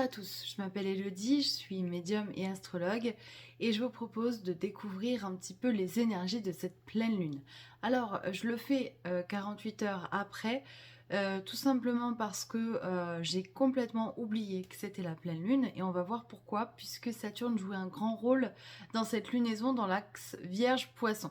à tous, je m'appelle Elodie, je suis médium et astrologue et je vous propose de découvrir un petit peu les énergies de cette pleine lune. Alors, je le fais 48 heures après, tout simplement parce que j'ai complètement oublié que c'était la pleine lune et on va voir pourquoi, puisque Saturne jouait un grand rôle dans cette lunaison dans l'axe Vierge-Poisson.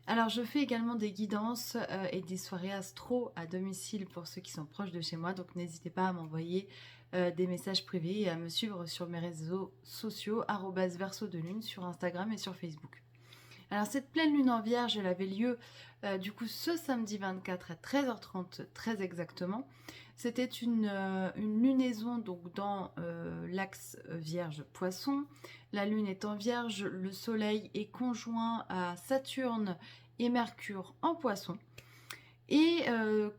Alors, je fais également des guidances et des soirées astro à domicile pour ceux qui sont proches de chez moi. Donc, n'hésitez pas à m'envoyer des messages privés et à me suivre sur mes réseaux sociaux, @verso de lune sur Instagram et sur Facebook. Alors, cette pleine lune en vierge, elle avait lieu du coup ce samedi 24 à 13h30, très exactement. C'était une lunaison donc dans l'axe Vierge-Poisson. La lune est en Vierge, le soleil est conjoint à Saturne et Mercure en Poisson. Et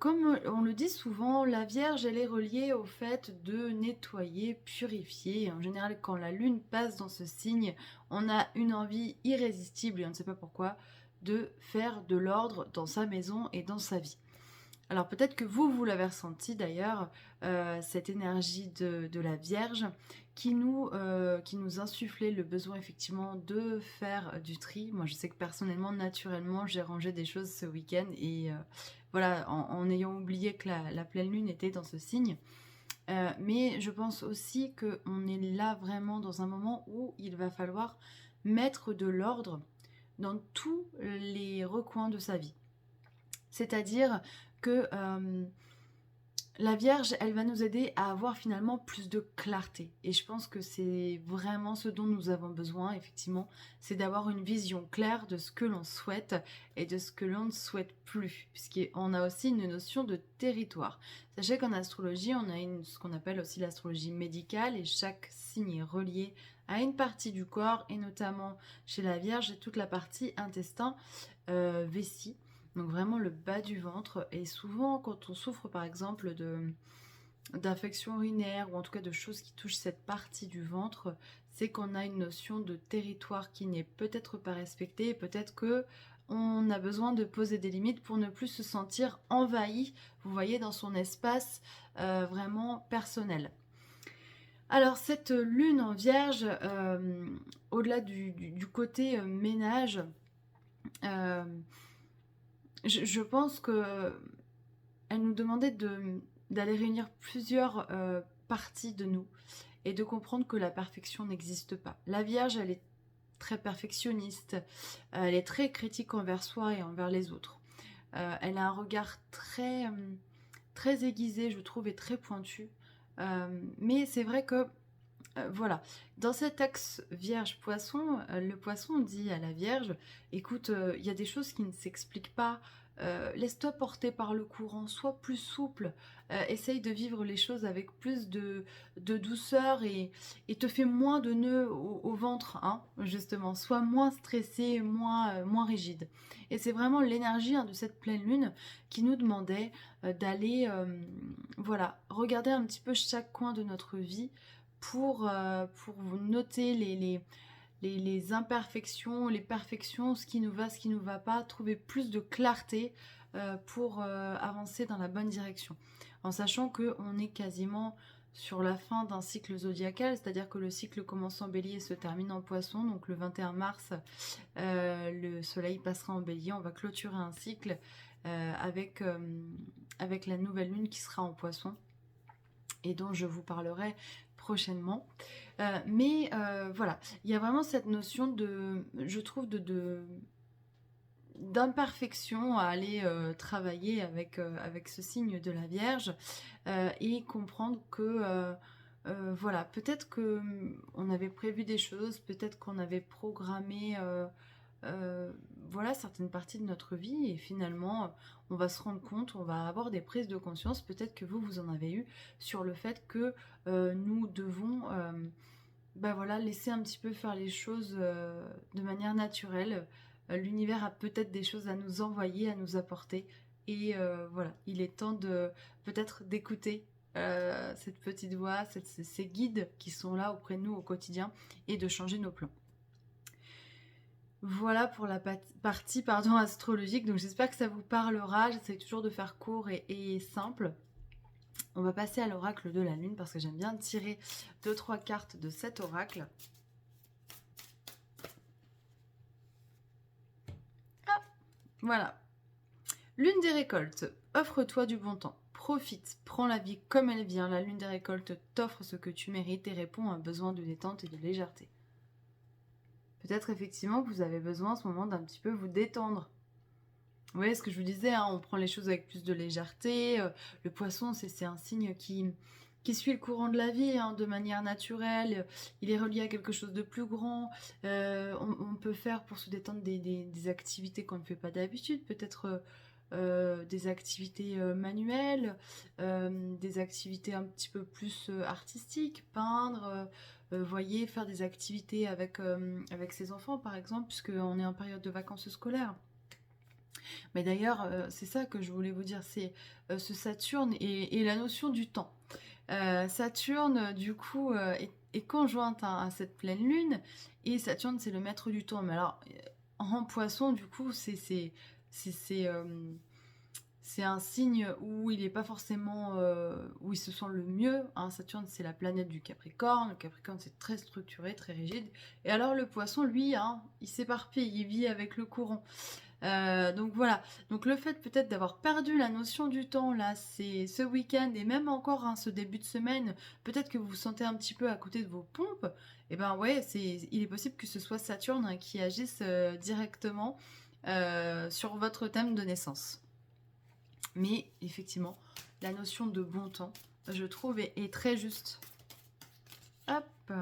comme on le dit souvent, la Vierge, elle est reliée au fait de nettoyer, purifier. Et en général, quand la Lune passe dans ce signe, on a une envie irrésistible, et on ne sait pas pourquoi, de faire de l'ordre dans sa maison et dans sa vie. Alors peut-être que vous l'avez ressenti d'ailleurs, cette énergie de la Vierge qui nous insufflait le besoin effectivement de faire du tri. Moi je sais que personnellement, naturellement, j'ai rangé des choses ce week-end et voilà, en ayant oublié que la pleine lune était dans ce signe. Mais je pense aussi qu'on est là vraiment dans un moment où il va falloir mettre de l'ordre dans tous les recoins de sa vie. C'est-à-dire que la Vierge, elle va nous aider à avoir finalement plus de clarté. Et je pense que c'est vraiment ce dont nous avons besoin, effectivement, c'est d'avoir une vision claire de ce que l'on souhaite et de ce que l'on ne souhaite plus. Puisqu'on a aussi une notion de territoire. Sachez qu'en astrologie, on a ce qu'on appelle aussi l'astrologie médicale et chaque signe est relié à une partie du corps et notamment chez la Vierge, c'est toute la partie intestin, vessie. Donc vraiment le bas du ventre. Et souvent quand on souffre par exemple d'infections urinaires ou en tout cas de choses qui touchent cette partie du ventre, c'est qu'on a une notion de territoire qui n'est peut-être pas respectée et peut-être que on a besoin de poser des limites pour ne plus se sentir envahi, vous voyez, dans son espace vraiment personnel. Alors cette lune en vierge, au-delà du côté ménage, euh, je pense que elle nous demandait d'aller réunir plusieurs parties de nous et de comprendre que la perfection n'existe pas. La Vierge, elle est très perfectionniste, elle est très critique envers soi et envers les autres. Elle a un regard très aiguisé, je trouve, et très pointu. Mais c'est vrai que voilà, dans cet axe Vierge-Poisson, le Poisson dit à la Vierge, écoute, il y a des choses qui ne s'expliquent pas, laisse-toi porter par le courant, sois plus souple, essaye de vivre les choses avec plus de douceur et te fais moins de nœuds au ventre, hein, justement, sois moins stressé, moins rigide. Et c'est vraiment l'énergie de cette pleine lune qui nous demandait d'aller, voilà, regarder un petit peu chaque coin de notre vie pour noter les imperfections, les perfections, ce qui nous va, ce qui nous va pas, trouver plus de clarté pour avancer dans la bonne direction. En sachant qu'on est quasiment sur la fin d'un cycle zodiacal, c'est-à-dire que le cycle commence en bélier et se termine en poisson, donc le 21 mars, le soleil passera en bélier, on va clôturer un cycle avec la nouvelle lune qui sera en poisson et dont je vous parlerai prochainement. Mais voilà, il y a vraiment cette notion je trouve, d'imperfection à aller travailler avec ce signe de la Vierge et comprendre que voilà, peut-être que on avait prévu des choses, peut-être qu'on avait programmé voilà certaines parties de notre vie et finalement on va se rendre compte, on va avoir des prises de conscience, peut-être que vous en avez eu, sur le fait que nous devons bah voilà, laisser un petit peu faire les choses de manière naturelle. L'univers a peut-être des choses à nous envoyer, à nous apporter et voilà, il est temps de peut-être d'écouter cette petite voix, ces guides qui sont là auprès de nous au quotidien et de changer nos plans. Voilà pour la partie astrologique, donc j'espère que ça vous parlera. J'essaie toujours de faire court et simple. On va passer à l'oracle de la lune parce que j'aime bien tirer 2-3 cartes de cet oracle. Ah, voilà. Lune des récoltes, offre-toi du bon temps. Profite, prends la vie comme elle vient. La lune des récoltes t'offre ce que tu mérites et répond à un besoin de détente et de légèreté. Peut-être effectivement que vous avez besoin en ce moment d'un petit peu vous détendre. Vous voyez ce que je vous disais, hein, on prend les choses avec plus de légèreté. Le poisson, c'est un signe qui suit le courant de la vie de manière naturelle. Il est relié à quelque chose de plus grand. On peut faire pour se détendre des activités qu'on ne fait pas d'habitude. Peut-être des activités manuelles, des activités un petit peu plus artistiques, peindre. Voyez, faire des activités avec ses enfants, par exemple, puisqu'on est en période de vacances scolaires. Mais d'ailleurs, c'est ça que je voulais vous dire, c'est ce Saturne et la notion du temps. Saturne, du coup, est conjointe à cette pleine lune, et Saturne, c'est le maître du temps. Mais alors, en poisson, du coup, c'est un signe où il n'est pas forcément où il se sent le mieux. Saturne, c'est la planète du Capricorne. Le Capricorne, c'est très structuré, très rigide. Et alors, le poisson, lui, il s'éparpille, il vit avec le courant. Donc voilà, donc le fait peut-être d'avoir perdu la notion du temps là, c'est ce week-end et même encore ce début de semaine, peut-être que vous vous sentez un petit peu à côté de vos pompes, et ben ouais, il est possible que ce soit Saturne qui agisse directement sur votre thème de naissance. Mais effectivement, la notion de bon temps, je trouve, est très juste. Hop.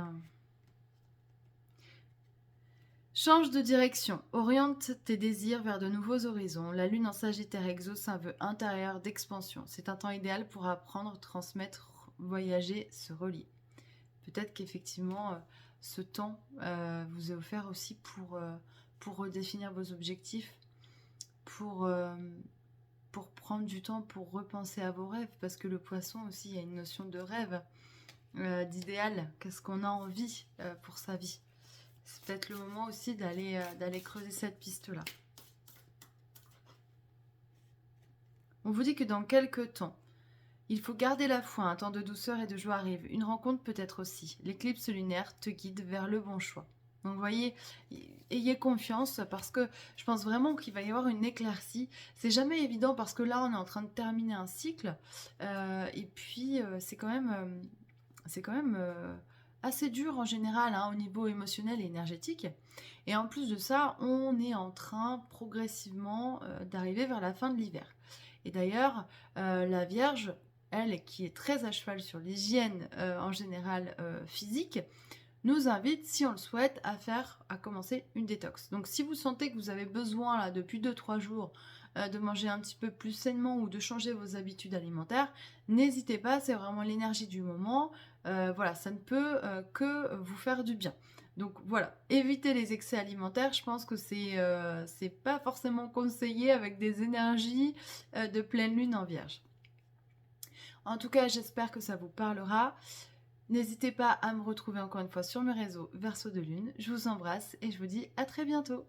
Change de direction, oriente tes désirs vers de nouveaux horizons. La lune en Sagittaire exauce un vœu intérieur d'expansion. C'est un temps idéal pour apprendre, transmettre, voyager, se relier. Peut-être qu'effectivement, ce temps vous est offert aussi pour redéfinir vos objectifs, pour prendre du temps pour repenser à vos rêves, parce que le poisson aussi, il y a une notion de rêve, d'idéal. Qu'est-ce qu'on a envie pour sa vie ? C'est peut-être le moment aussi d'aller creuser cette piste-là. On vous dit que dans quelques temps, il faut garder la foi, un temps de douceur et de joie arrive. Une rencontre peut-être aussi. L'éclipse lunaire te guide vers le bon choix. Donc vous voyez, ayez confiance parce que je pense vraiment qu'il va y avoir une éclaircie. C'est jamais évident parce que là, on est en train de terminer un cycle. Et puis, c'est quand même assez dur en général au niveau émotionnel et énergétique. Et en plus de ça, on est en train progressivement d'arriver vers la fin de l'hiver. Et d'ailleurs, la Vierge, elle qui est très à cheval sur l'hygiène en général physique, nous invite, si on le souhaite, à commencer une détox. Donc si vous sentez que vous avez besoin là depuis 2-3 jours de manger un petit peu plus sainement ou de changer vos habitudes alimentaires, n'hésitez pas, c'est vraiment l'énergie du moment. Voilà, ça ne peut que vous faire du bien. Donc voilà, évitez les excès alimentaires, je pense que c'est pas forcément conseillé avec des énergies de pleine lune en Vierge. En tout cas, j'espère que ça vous parlera. N'hésitez pas à me retrouver encore une fois sur mes réseaux Verseau de Lune. Je vous embrasse et je vous dis à très bientôt.